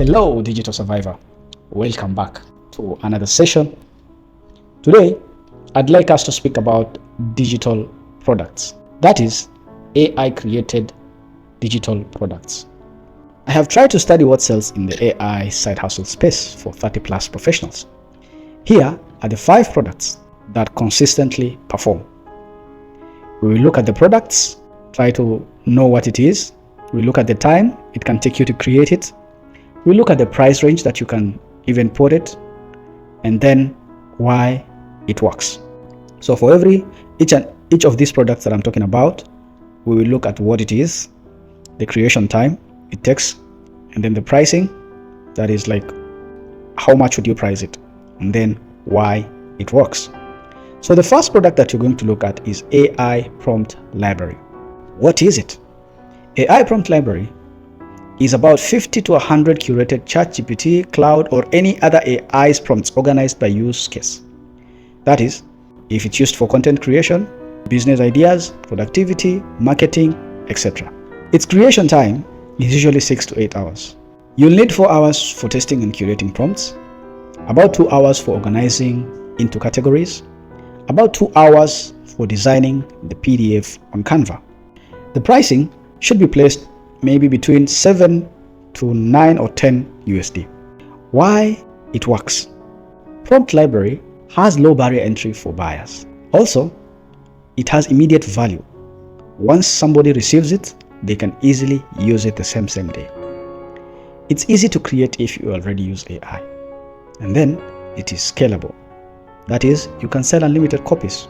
Hello, digital survivor. Welcome back to another session. Today, I'd like us to speak about digital products. That is, AI created digital products. I have tried to study what sells in the AI side hustle space for 30 plus professionals. Here are the 5 products that consistently perform. We will look at the products, try to know what it is. We look at the time it can take you to create it. We look at the price range that you can even put it, and then why it works. So for each of these products that I'm talking about, we will look at what it is, the creation time it takes, and then the pricing, that is like how much would you price it, and then why it works. So the first product that you're going to look at is AI Prompt Library. What is it? AI Prompt Library is about 50 to 100 curated ChatGPT, Cloud, or any other AI's prompts organized by use case. That is, if it's used for content creation, business ideas, productivity, marketing, etc. Its creation time is usually 6 to 8 hours. You'll need 4 hours for testing and curating prompts, about 2 hours for organizing into categories, about 2 hours for designing the PDF on Canva. The pricing should be placed maybe between 7 to 9 or 10 USD. Why it works? Prompt Library has low barrier entry for buyers. Also, it has immediate value. Once somebody receives it, they can easily use it the same day. It's easy to create if you already use AI. And then it is scalable. That is, you can sell unlimited copies.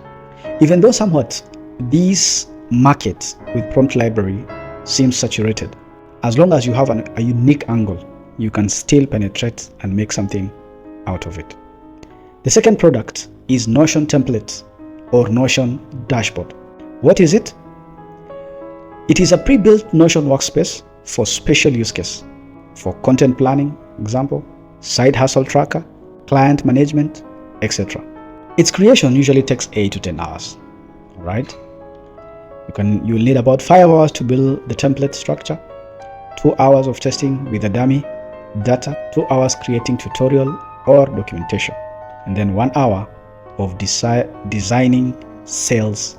Even though somewhat these market with Prompt Library seems saturated, as long as you have a unique angle, you can still penetrate and make something out of it. The second product is Notion Template or Notion Dashboard. What is it? It is a pre-built Notion workspace for special use case, for content planning, example, side hustle tracker, client management, etc. Its creation usually takes 8 to 10 hours. All right? You'll need about 5 hours to build the template structure, 2 hours of testing with the dummy data, 2 hours creating tutorial or documentation, and then 1 hour of designing sales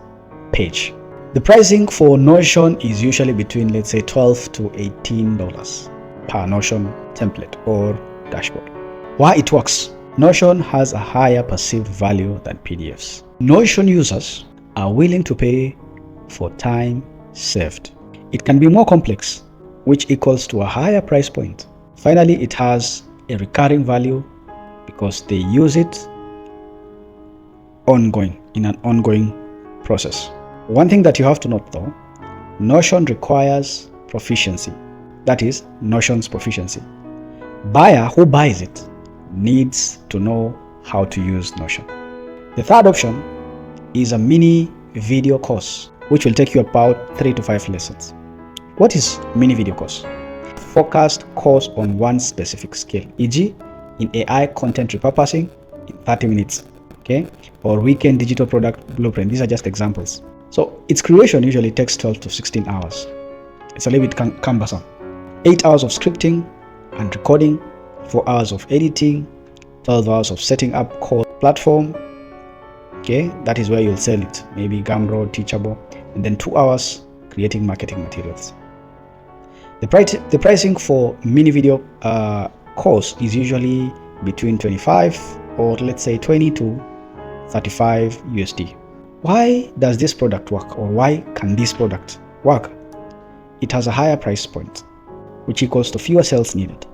page. The pricing for Notion is usually between, let's say, $12 to $18 per Notion template or dashboard. Why it works? Notion has a higher perceived value than PDFs. Notion users are willing to pay for time saved. It can be more complex, which equals to a higher price point. Finally, it has a recurring value because they use it in an ongoing process. One thing that you have to note though, Notion requires proficiency. That is, Notion's proficiency. Buyer who buys it needs to know how to use Notion. The third option is a mini video course, which will take you about 3 to 5 lessons. What is mini video course? Focused course on one specific skill, e.g. in AI content repurposing in 30 minutes, okay? Or weekend digital product blueprint. These are just examples. So its creation usually takes 12 to 16 hours. It's a little bit cumbersome. 8 hours of scripting and recording, 4 hours of editing, 12 hours of setting up core platform. Okay, that is where you'll sell it, maybe Gumroad, Teachable, and then 2 hours creating marketing materials. The pricing for mini video course is usually between 25 or let's say 20 to 35 USD. Why does this product work, or why can this product work? It has a higher price point, which equals to fewer sales needed.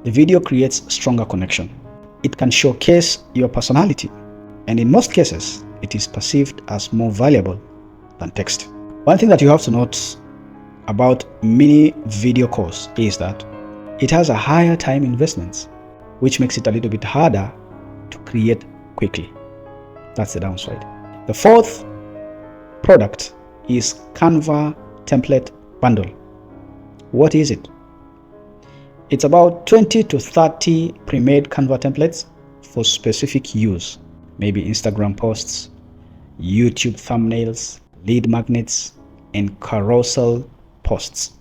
The video creates stronger connection. It can showcase your personality, and in most cases, it is perceived as more valuable than text. One thing that you have to note about mini video course is that it has a higher time investment, which makes it a little bit harder to create quickly. That's the downside. The fourth product is Canva Template Bundle. What is it? It's about 20 to 30 pre-made Canva templates for specific use, maybe Instagram posts, YouTube thumbnails, lead magnets, and carousel posts.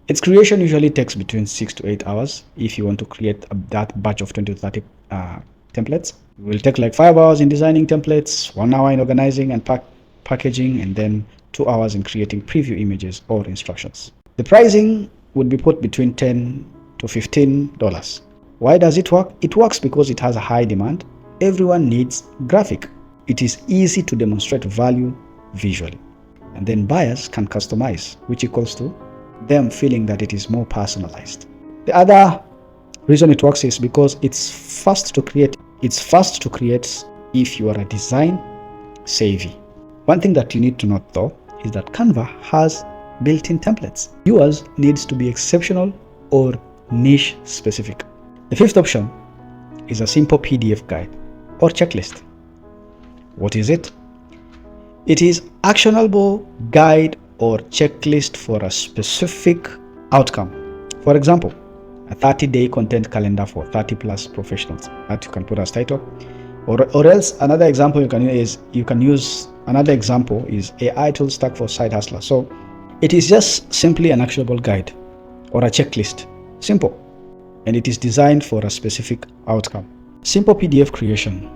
Its creation usually takes between 6 to 8 hours if you want to create that batch of 20 to 30 templates. It will take like 5 hours in designing templates, 1 hour in organizing and packaging, and then 2 hours in creating preview images or instructions. The pricing would be put between $10 to $15. Why does it work? It works because it has a high demand. Everyone needs graphic. It is easy to demonstrate value visually. And then buyers can customize, which equals to them feeling that it is more personalized. The other reason it works is because it's fast to create. It's fast to create if you are a design savvy. One thing that you need to note though is that Canva has built-in templates. Yours needs to be exceptional or niche specific. The fifth option is a simple PDF guide or checklist. What is it? It is actionable guide or checklist for a specific outcome. For example, a 30-day content calendar for 30 plus professionals that you can put as title. Or else another example you can use another example is AI tool stack for side hustlers. So it is just simply an actionable guide or a checklist. Simple. And it is designed for a specific outcome. Simple PDF creation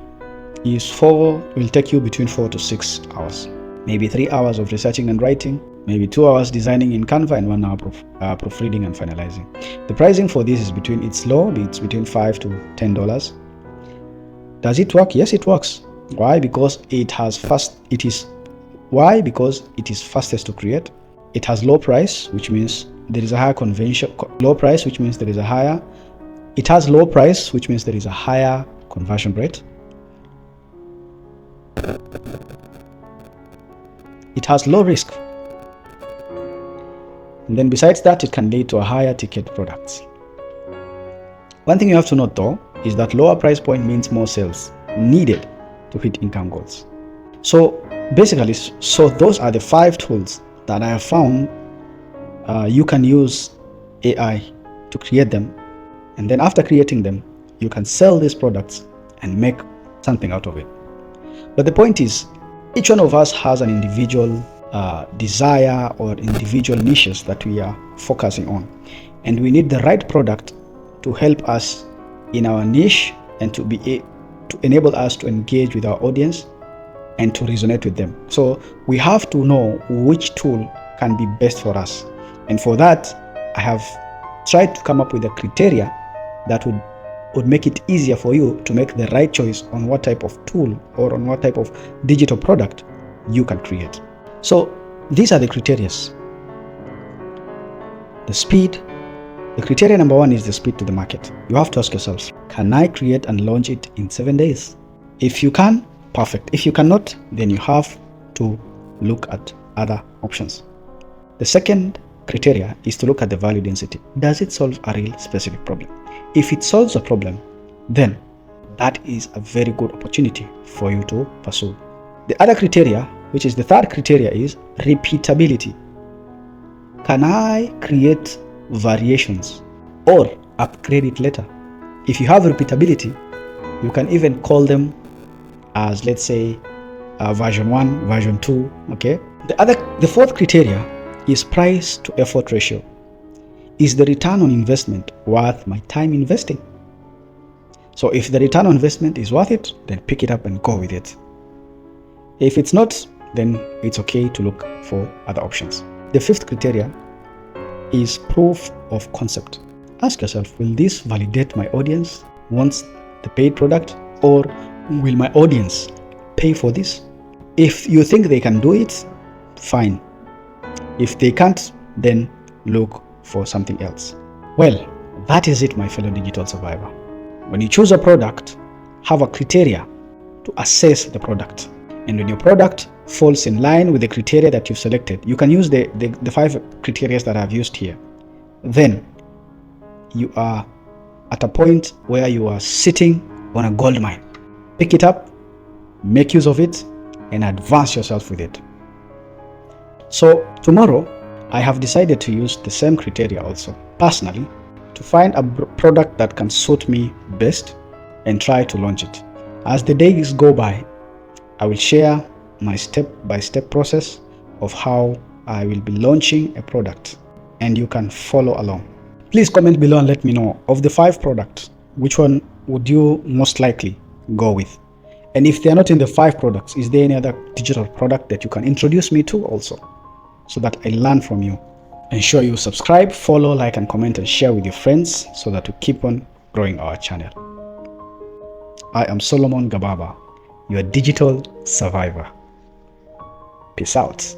will take you between 4 to 6 hours. Maybe 3 hours of researching and writing, maybe 2 hours designing in Canva, and 1 hour proofreading and finalizing. The pricing for this is between $5 to $10. Does it work? Yes, it works. Why? Because it is fastest to create. It has low price, which means there is a higher It has low price, which means there is a higher conversion rate. It has low risk. And then besides that, it can lead to a higher ticket products. One thing you have to note though is that lower price point means more sales needed to hit income goals. So basically, those are the 5 tools that I have found you can use AI to create them. And then after creating them, you can sell these products and make something out of it. But the point is, each one of us has an individual desire or individual niches that we are focusing on. And we need the right product to help us in our niche and to enable us to engage with our audience and to resonate with them. So we have to know which tool can be best for us. And for that, I have tried to come up with a criteria that would make it easier for you to make the right choice on what type of tool or on what type of digital product you can create. So these are the criteria. The speed. The criteria number 1 is the speed to the market. You have to ask yourself, can I create and launch it in 7 days? If you can, perfect. If you cannot, then you have to look at other options. The second criteria is to look at the value density. Does it solve a real specific problem? If it solves a problem, then that is a very good opportunity for you to pursue. The other criteria, which is the third criteria, is repeatability. Can I create variations or upgrade it later? If you have repeatability, you can even call them as, let's say, version 1, version 2. Okay. The fourth criteria is price to effort ratio. Is the return on investment worth my time investing? So if the return on investment is worth it, then pick it up and go with it. If it's not, then it's okay to look for other options. The fifth criteria is proof of concept. Ask yourself, will this validate my audience wants the paid product, or will my audience pay for this? If you think they can do it, fine. If they can't, then look for something else. Well, that is it, my fellow digital survivor. When you choose a product, have a criteria to assess the product. And when your product falls in line with the criteria that you've selected, you can use the 5 criteria that I've used here. Then you are at a point where you are sitting on a gold mine. Pick it up, make use of it, and advance yourself with it. So tomorrow, I have decided to use the same criteria also, personally, to find a product that can suit me best and try to launch it. As the days go by, I will share my step-by-step process of how I will be launching a product. and you can follow along. Please comment below and let me know, of the 5 products, which one would you most likely go with? And if they are not in the 5 products, is there any other digital product that you can introduce me to also, so that I learn from you? Ensure you subscribe, follow, like, and comment, and share with your friends so that we keep on growing our channel. I am Solomon Gababa, your digital survivor. Peace out.